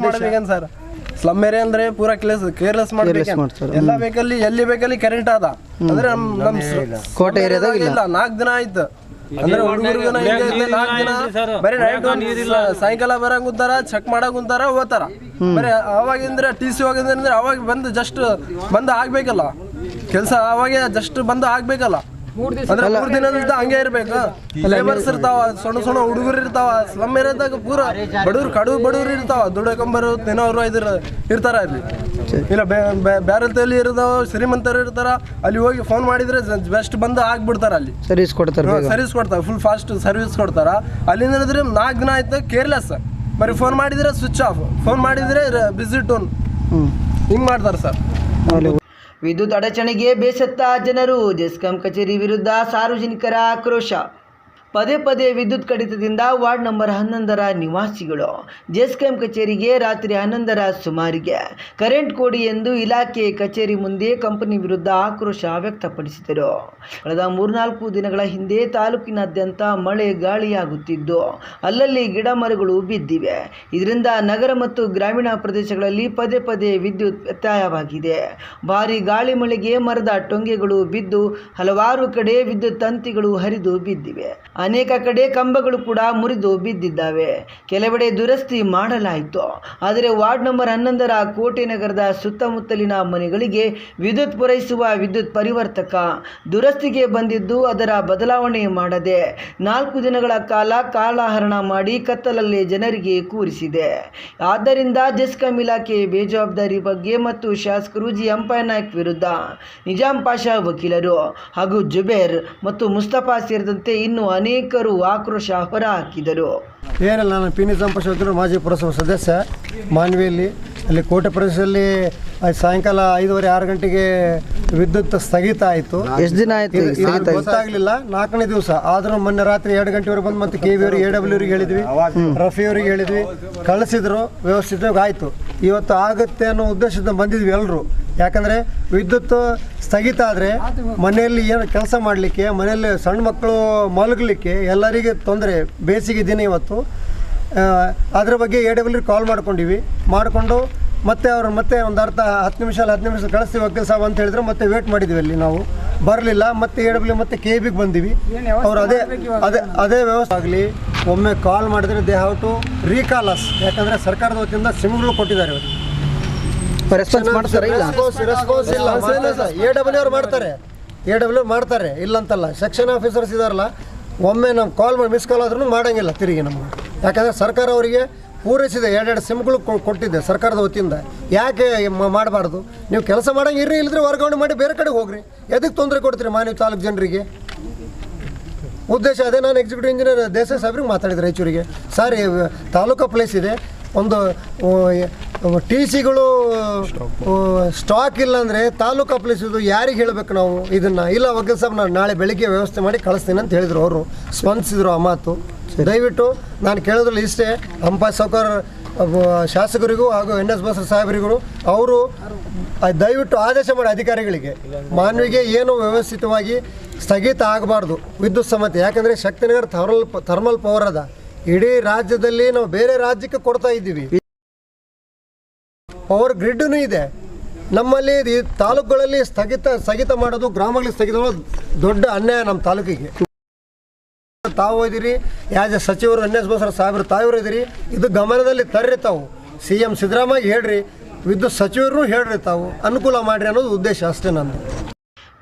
ಮಾಡ್ಬೇಕೇನು sir? Slum area ಅಂದ್ರೆ ಪೂರಾ careless ಮಾಡ್ಬೇಕು. ಎಲ್ಲ ಬೇಕಲ್ಲಿ ಎಲ್ಲಿ ಬೇಕಲ್ಲಿ ಕರೆಂಟ್ ಆದ ಅಂದ್ರೆ ನಮ್ ಕೋಟೆ ಏರಿಯಾದಾಗ ಇಲ್ಲ 4 ದಿನ ಆಯ್ತು ಅಂದ್ರೆ ಹುಡುಗರು 4 ದಿನ ಬರೀ ನೈಟ್ ಸಾಯಂಕಾಲ ಬರಂಗ್ ಕುಂತಾರ, ಚೆಕ್ ಮಾಡಕ್ ಕುಂತಾರ, ಹೋಗ್ತಾರ. ಬರೀ ಅವಾಗಿಂದ್ರೆ TC ಹೋಗಿದ್ರೆ ಅವಾಗ ಬಂದು ಜಸ್ಟ್ ಬಂದು ಆಗ್ಬೇಕಲ್ಲ ಕೆಲಸ, ಅವಾಗ ಜಸ್ಟ್ ಬಂದು ಆಗ್ಬೇಕಲ್ಲ. ಅಂದ್ರೆ 3 ದಿನದಿಂದ ಹಂಗೆ ಇರ್ಬೇಕು. ಲೇಬರ್ಸ್ ಇರ್ತಾವ, ಸಣ್ಣ ಹುಡುಗರು ಇರ್ತಾವ. ಸ್ಲಮ್ ಏರಿಯಾದಾಗ ಪೂರಾ ಬಡವ್ರು ಇರ್ತಾವ, ದುಡಕೊಂಬರು ತಿನ್ನೋರು ಇರ್ತಾರ ಅಲ್ಲಿ. ಇಲ್ಲ ಬೇರೆ ಇರ್ತಾವ, ಶ್ರೀಮಂತರು ಇರ್ತಾರ. ಅಲ್ಲಿ ಹೋಗಿ ಫೋನ್ ಮಾಡಿದ್ರೆ ಬೆಸ್ಟ್ ಬಂದು ಆಗ್ಬಿಡ್ತಾರ. ಅಲ್ಲಿ ಸರ್ವಿಸ್ ಕೊಡ್ತಾರ, ಫುಲ್ ಫಾಸ್ಟ್ ಸರ್ವಿಸ್ ಕೊಡ್ತಾರ. ಅಲ್ಲಿಂದ ಹೇಳಿದ್ರೆ 4 ದಿನ ಆಯ್ತು ಕೇರ್ಲೆಸ್. ಬರೀ ಫೋನ್ ಮಾಡಿದ್ರೆ ಸ್ವಿಚ್ ಆಫ್, ಫೋನ್ ಮಾಡಿದ್ರೆ ಬಿಸಿ ಟೋನ್, ಹಿಂಗ್ ಮಾಡ್ತಾರೆ ಸರ್. ವಿದ್ಯುತ್ ಅಡಚಣೆಗೆ ಬೇಸತ್ತ ಜನರು, ಜೆಸ್ಕಾಂ ಕಚೇರಿ ವಿರುದ್ಧ ಸಾರ್ವಜನಿಕರ ಆಕ್ರೋಶ. ಪದೇ ಪದೇ ವಿದ್ಯುತ್ ಕಡಿತದಿಂದ ವಾರ್ಡ್ ನಂಬರ್ 11ರ ನಿವಾಸಿಗಳು ಜೆಸ್ಕಾಂ ಕಚೇರಿಗೆ ರಾತ್ರಿ 11ರ ಸುಮಾರಿಗೆ ಕರೆಂಟ್ ಕೊಡಿ ಎಂದು ಇಲಾಖೆ ಕಚೇರಿ ಮುಂದೆ ಕಂಪನಿ ವಿರುದ್ಧ ಆಕ್ರೋಶ ವ್ಯಕ್ತಪಡಿಸಿದರು. ಕಳೆದ 3-4 ದಿನಗಳ ಹಿಂದೆ ತಾಲೂಕಿನಾದ್ಯಂತ ಮಳೆ ಗಾಳಿಯಾಗುತ್ತಿದ್ದು ಅಲ್ಲಲ್ಲಿ ಗಿಡ ಮರಗಳು ಬಿದ್ದಿವೆ. ಇದರಿಂದ ನಗರ ಮತ್ತು ಗ್ರಾಮೀಣ ಪ್ರದೇಶಗಳಲ್ಲಿ ಪದೇ ಪದೇ ವಿದ್ಯುತ್ ವ್ಯತ್ಯಯವಾಗಿದೆ. ಭಾರೀ ಗಾಳಿ ಮಳೆಗೆ ಮರದ ಟೊಂಗೆಗಳು ಬಿದ್ದು ಹಲವಾರು ಕಡೆ ವಿದ್ಯುತ್ ತಂತಿಗಳು ಹರಿದು ಬಿದ್ದಿವೆ. ಅನೇಕ ಕಡೆ ಕಂಬಗಳು ಕೂಡ ಮುರಿದು ಬಿದ್ದಿದ್ದಾವೆ. ಕೆಲವೆಡೆ ದುರಸ್ತಿ ಮಾಡಲಾಯಿತು. ಆದರೆ ವಾರ್ಡ್ ನಂಬರ್ 11ರ ಕೋಟೆ ನಗರದ ಸುತ್ತಮುತ್ತಲಿನ ಮನೆಗಳಿಗೆ ವಿದ್ಯುತ್ ಪೂರೈಸುವ ವಿದ್ಯುತ್ ಪರಿವರ್ತಕ ದುರಸ್ತಿಗೆ ಬಂದಿದ್ದು ಅದರ ಬದಲಾವಣೆ ಮಾಡದೆ 4 ದಿನಗಳ ಕಾಲ ಕಾಲಹರಣ ಮಾಡಿ ಕತ್ತಲಲ್ಲಿ ಜನರಿಗೆ ಕೂರಿಸಿದೆ. ಆದ್ದರಿಂದ ಜೆಸ್ಕಾಂ ಇಲಾಖೆ ಬೇಜವಾಬ್ದಾರಿ ಬಗ್ಗೆ ಮತ್ತು ಶಾಸಕರು ಜಿ ಅಂಪಯ್ಯನಾಯ್ಕ ವಿರುದ್ಧ ನಿಜಾಂ ಪಾಷಾ ವಕೀಲರು ಹಾಗೂ ಜುಬೇರ್ ಮತ್ತು ಮುಸ್ತಫಾ ಸೇರಿದಂತೆ ಇನ್ನೂ ಅನೇಕರು ಆಕ್ರೋಶ ಹೊರಹಾಕಿದರು. ಏನಿಲ್ಲ, ನಾನು ಪಿ ನಿಜಾಂ ಪಾಷಾ ವಕೀಲರು, ಮಾಜಿ ಪುರಸಭಾ ಸದಸ್ಯ, ಮಾನ್ವಿಯಲ್ಲಿ. ಅಲ್ಲಿ ಕೋಟೆ ಪ್ರದೇಶದಲ್ಲಿ ಸಾಯಂಕಾಲ 5:30-6 ಗಂಟೆಗೆ ವಿದ್ಯುತ್ ಸ್ಥಗಿತ ಆಯಿತು. ಎಷ್ಟು ದಿನ ಆಯ್ತು ಗೊತ್ತಾಗಲಿಲ್ಲ, 4ನೇ ದಿವಸ. ಆದರೂ ಮೊನ್ನೆ ರಾತ್ರಿ 2 ಗಂಟೆವರೆಗೆ ಬಂದು ಮತ್ತೆ KV ಅವರಿಗೆ, AW ಅವರಿಗೆ ಹೇಳಿದ್ವಿ, ರಫಿ ಅವರಿಗೆ ಹೇಳಿದ್ವಿ, ಕಳಿಸಿದ್ರು, ವ್ಯವಸ್ಥಿತವಾಗಿ ಆಯಿತು. ಇವತ್ತು ಆಗುತ್ತೆ ಅನ್ನೋ ಉದ್ದೇಶದಿಂದ ಬಂದಿದ್ವಿ ಎಲ್ಲರೂ. ಯಾಕಂದರೆ ವಿದ್ಯುತ್ ಸ್ಥಗಿತ ಆದರೆ ಮನೆಯಲ್ಲಿ ಏನು ಕೆಲಸ ಮಾಡಲಿಕ್ಕೆ, ಮನೆಯಲ್ಲಿ ಸಣ್ಣ ಮಕ್ಕಳು ಮಲಗಲಿಕ್ಕೆ ಎಲ್ಲರಿಗೆ ತೊಂದರೆ. ಬೇಸಿಗೆ ದಿನ ಇವತ್ತು. ಅದರ ಬಗ್ಗೆ AW ಕಾಲ್ ಮಾಡಿಕೊಂಡು ಮತ್ತೆ ಅವರು ಮತ್ತೆ ಒಂದು 10 ನಿಮಿಷ ಕಳಿಸ್ತೀವಿ ವಕೀಲ್ ಸಾಬ್ ಅಂತ ಹೇಳಿದ್ರು. ಮತ್ತೆ ವೇಟ್ ಮಾಡಿದ್ವಿ, ಅಲ್ಲಿ ನಾವು ಬರಲಿಲ್ಲ. ಮತ್ತೆ AW ಮತ್ತೆ KBಗೆ ಬಂದಿವಿ. ಅವರು ಅದೇ ವ್ಯವಸ್ಥೆ ಆಗಲಿ, ಒಮ್ಮೆ ಕಾಲ್ ಮಾಡಿದ್ರೆ they have to recall us. ಯಾಕಂದರೆ ಸರ್ಕಾರದ ವತಿಯಿಂದ ಸಿಮ್ಗಳು ಕೊಟ್ಟಿದ್ದಾರೆ. ರೆಸ್ಪಾನ್ಸ್ ಮಾಡ್ತಾರೆ ಇಲ್ಲ, ರೆಸ್ಪಾನ್ಸ್ ಇಲ್ಲ. AW ಮಾಡ್ತಾರೆ ಇಲ್ಲ ಅಂತಲ್ಲ. ಸೆಕ್ಷನ್ ಆಫೀಸರ್ಸ್ ಇದಾರಲ್ಲ, ಒಮ್ಮೆ ನಾವು ಕಾಲ್ ಮಾಡಿ ಮಿಸ್ ಕಾಲ್ ಆದ್ರೂ ಮಾಡೋಂಗಿಲ್ಲ ತಿರುಗಿ ನಮಗೆ. ಯಾಕಂದರೆ ಸರ್ಕಾರ ಅವರಿಗೆ ಪೂರೈಸಿದೆ, 2 ಸಿಮ್ಗಳು ಕೊಟ್ಟಿದ್ದೆ ಸರ್ಕಾರದ ವತಿಯಿಂದ. ಯಾಕೆ ಮಾಡಬಾರ್ದು? ನೀವು ಕೆಲಸ ಮಾಡೋಂಗೆ ಇರ್ರಿ, ಇಲ್ಲದ್ರೆ ವರ್ಗಾವಣೆ ಮಾಡಿ ಬೇರೆ ಕಡೆಗೆ ಹೋಗ್ರಿ. ಎದಕ್ಕೆ ತೊಂದರೆ ಕೊಡ್ತೀರಿ ಮಾನ್ಯ ತಾಲೂಕು ಜನರಿಗೆ? ಉದ್ದೇಶ ಅದೇ. ನಾನು ಎಕ್ಸಿಕ್ಯೂಟಿವ್ ಇಂಜಿನಿಯರ್ ದೇಸಾಯಿ ಸಾಹೇಬ್ರಿಗೆ ಮಾತಾಡಿದೆ ರಾಯಚೂರಿಗೆ. ಸರ್, ತಾಲೂಕು ಪ್ಲೇಸ್ ಇದೆ, ಒಂದು TCಗಳು ಸ್ಟಾಕ್ ಇಲ್ಲ ಅಂದರೆ ತಾಲೂಕು ಪ್ಲೇಸಿದು ಯಾರಿಗೆ ಹೇಳಬೇಕು ನಾವು ಇದನ್ನು? ಇಲ್ಲ ವಕೀಲ್ ಸಾಬ್, ನಾನು ನಾಳೆ ಬೆಳಿಗ್ಗೆ ವ್ಯವಸ್ಥೆ ಮಾಡಿ ಕಳಿಸ್ತೀನಿ ಅಂತ ಹೇಳಿದರು. ಅವರು ಸ್ಪಂದಿಸಿದ್ರು ಆ ಮಾತು. ದಯವಿಟ್ಟು ನಾನು ಕೇಳೋದ್ರಲ್ಲಿ ಇಷ್ಟೇ, ಅಂಪಾಯ್ ಸೌಕರ್ ಶಾಸಕರಿಗೂ ಹಾಗೂ NS ಬಸರ ಸಾಹೇಬರಿಗೂ ಅವರು ದಯವಿಟ್ಟು ಆದೇಶ ಮಾಡಿ ಅಧಿಕಾರಿಗಳಿಗೆ, ಮಾನವಿಗೆ ಏನು ವ್ಯವಸ್ಥಿತವಾಗಿ ಸ್ಥಗಿತ ಆಗಬಾರ್ದು ವಿದ್ಯುತ್ ಸಮಸ್ಯೆ. ಯಾಕಂದರೆ ಶಕ್ತಿನಗರ ಥರ್ಮಲ್ ಪವರ್ ಅದ. ಇಡೀ ರಾಜ್ಯದಲ್ಲಿ ನಾವು ಬೇರೆ ರಾಜ್ಯಕ್ಕೆ ಕೊಡ್ತಾ ಇದ್ದೀವಿ. ಪವರ್ ಗ್ರಿಡ್ನೂ ಇದೆ. ನಮ್ಮಲ್ಲಿ ಈ ತಾಲೂಕುಗಳಲ್ಲಿ ಸ್ಥಗಿತ ಮಾಡೋದು, ಗ್ರಾಮಗಳಲ್ಲಿ ಸ್ಥಗಿತ ಮಾಡೋದು ದೊಡ್ಡ ಅನ್ಯಾಯ ನಮ್ಮ ತಾಲೂಕಿಗೆ. ತಾವು ಇದ್ದೀರಿ, ಯಾಜ ಸಚಿವರು NS ಬಸರ ಸಾಹೇಬರು ತಾವು ಇದ್ದೀರಿ, ಇದು ಗಮನದಲ್ಲಿ ತರ್ರಿ. ತಾವು CM ಸಿದ್ದರಾಮಯ್ಯ ಹೇಳ್ರಿ, ವಿದ್ಯುತ್ ಸಚಿವರು ಹೇಳ್ರಿ, ತಾವು ಅನುಕೂಲ ಮಾಡಿರಿ ಅನ್ನೋದು ಉದ್ದೇಶ ಅಷ್ಟೇ ನಂದು.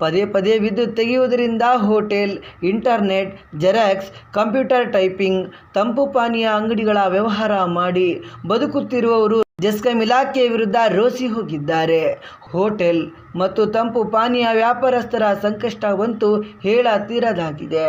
ಪದೇ ಪದೇ ವಿದ್ಯುತ್ ತೆಗೆಯುವುದರಿಂದ hotel, internet, xerox, computer typing, ತಂಪು ಪಾನೀಯ ಅಂಗಡಿಗಳ ವ್ಯವಹಾರ ಮಾಡಿ ಬದುಕುತ್ತಿರುವವರು ಜೆಸ್ಕಾಂ ಇಲಾಖೆ ವಿರುದ್ಧ ರೋಸಿ ಹೋಗಿದ್ದಾರೆ. ಹೋಟೆಲ್ ಮತ್ತು ತಂಪು ಪಾನೀಯ ವ್ಯಾಪಾರಸ್ಥರ ಸಂಕಷ್ಟವಂತೂ ಹೇಳ ತೀರದಾಗಿದೆ.